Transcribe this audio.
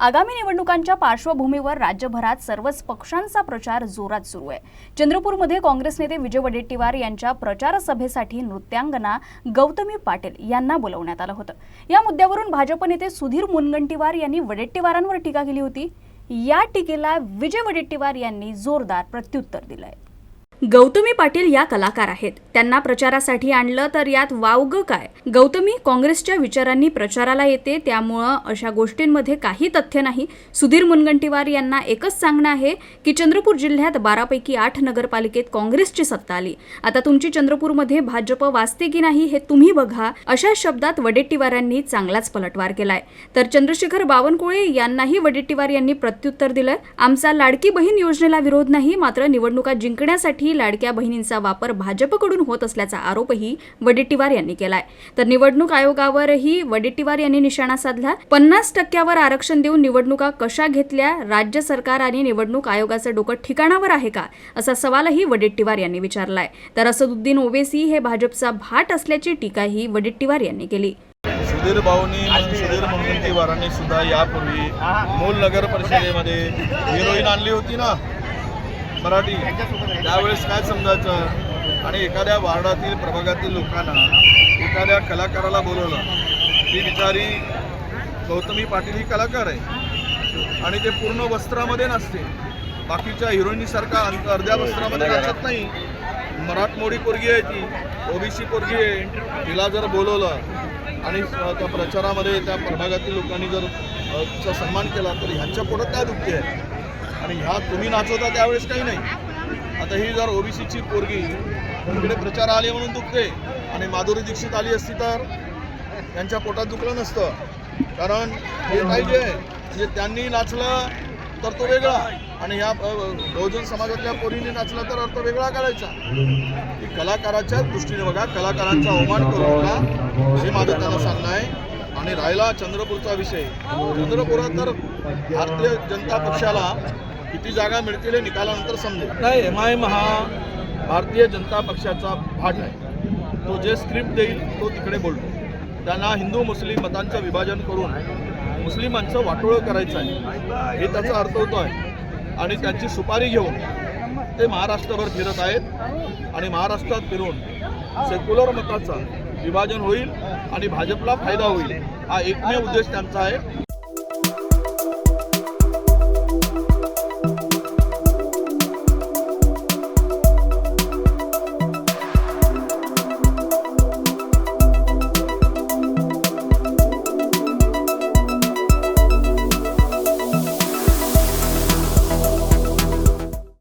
आगामी निवडणुकांच्या पार्श्वभूमीवर राज्यभरात सर्वच पक्षांचा प्रचार जोरात सुरू आहे। चंद्रपूरमध्ये काँग्रेस नेते विजय वडेट्टीवार यांच्या प्रचार सभेसाठी नृत्यांगना गौतमी पाटील यांना बोलवण्यात आलं होतं। या मुद्द्यावरून भाजप नेते सुधीर मुनगंटीवार यांनी वडेट्टीवारांवर टीका केली होती। या टीकेला विजय वडेट्टीवार यांनी जोरदार प्रत्युत्तर दिलंय। गौतमी पाटील या कलाकार आहेत, त्यांना प्रचारासाठी आणलं तर यात वावगं काय? गौतमी काँग्रेसच्या विचारांनी प्रचाराला येते, त्यामुळं अशा गोष्टींमध्ये काही तथ्य नाही। सुधीर मुनगंटीवार यांना एकच सांगणं आहे की चंद्रपूर जिल्ह्यात 12 पैकी 8 नगरपालिकेत काँग्रेसची सत्ता आली, आता तुमची चंद्रपूरमध्ये भाजप वाचते की नाही हे तुम्ही बघा, अशा शब्दात वडेट्टीवारांनी चांगलाच पलटवार केलाय। तर चंद्रशेखर बावनकुळे यांनाही वडेट्टीवार यांनी प्रत्युत्तर दिलं। आमचा लाडकी बहीण योजनेला विरोध नाही, मात्र निवडणुका जिंकण्यासाठी लाडक्या बहिणींचा वापर भाजपकडून होत असल्याचा आरोपही वडेट्टीवार यांनी केलाय। तर निवडणूक आयोगावरही वडेट्टीवार यांनी निशाणा साधला। 50% आरक्षण देऊन निवडणुका कशा घेतल्या? राज्य सरकार आणि निवडणूक आयोगाचं डोकं ठिकाणावर आहे का, असा सवालही वडेट्टीवार यांनी विचारलाय। तर असदुद्दीन ओवेसी हे भाजपचा भाट असल्याची टीकाही वडेट्टीवार यांनी केली। सुधीर मुनगंटीवारांनी सुद्धा यापूर्वी मूल नगर परिषदेमध्ये हिरोईन आणली होती ना मराठी, त्यावेळेस काय समजायचं? आणि एखाद्या वार्डातील प्रभागातील लोकांना एखाद्या कलाकाराला बोलवलं, ती बिचारी गौतमी पाटील ही कलाकार आहे आणि ते पूर्ण वस्त्रामध्ये नसते, बाकीच्या हिरोईनीसारखा अर्ध्या वस्त्रामध्ये नाचत नाही। मराठमोळी पोरगी आहे ती, ओबीसी पोरगी आहे, तिला जर बोलवलं आणि त्या प्रचारामध्ये त्या प्रभागातील लोकांनी जर तिचा सन्मान केला तर ह्यांच्या पोटात काय दुखते आहे? आणि ह्या तुम्ही नाचवता त्यावेळेस काही नाही। आता ही जर ओबीसीची पोरगी इकडे प्रचार आली म्हणून दुखते आणि माधुरी दीक्षित आली असती तर त्यांच्या पोटात दुखलं नसतं, कारण हे पाहिजे म्हणजे त्यांनी नाचलं तर तो वेगळा आणि ह्या बहुजन समाजातल्या पोरींनी नाचला तर अर्थ वेगळा करायचा। की कलाकाराच्या दृष्टीने बघा, कलाकारांचा अवमान करू नका, हे माझं त्यांना सांगणं आहे। आणि राहिला चंद्रपूरचा विषय, चंद्रपुरात तर भारतीय जनता पक्षाला किती जागा मिळतील हे निकालानंतर समजेल। नाही, एमआयएम हा भारतीय जनता पक्षाचा भाट आहे, तो जे स्क्रिप्ट देईल तो तिकडे बोलतो। त्यांना हिंदू मुस्लिम मतांचं विभाजन करून मुस्लिमांचं वाटोळं करायचं आहे, हे त्याचा अर्थ होतो आहे। आणि त्यांची सुपारी घेऊन ते महाराष्ट्रभर फिरत आहेत आणि महाराष्ट्रात फिरून सेक्युलर मताचं विभाजन होईल आणि भाजपला फायदा होईल, हा एकमेव उद्देश त्यांचा आहे।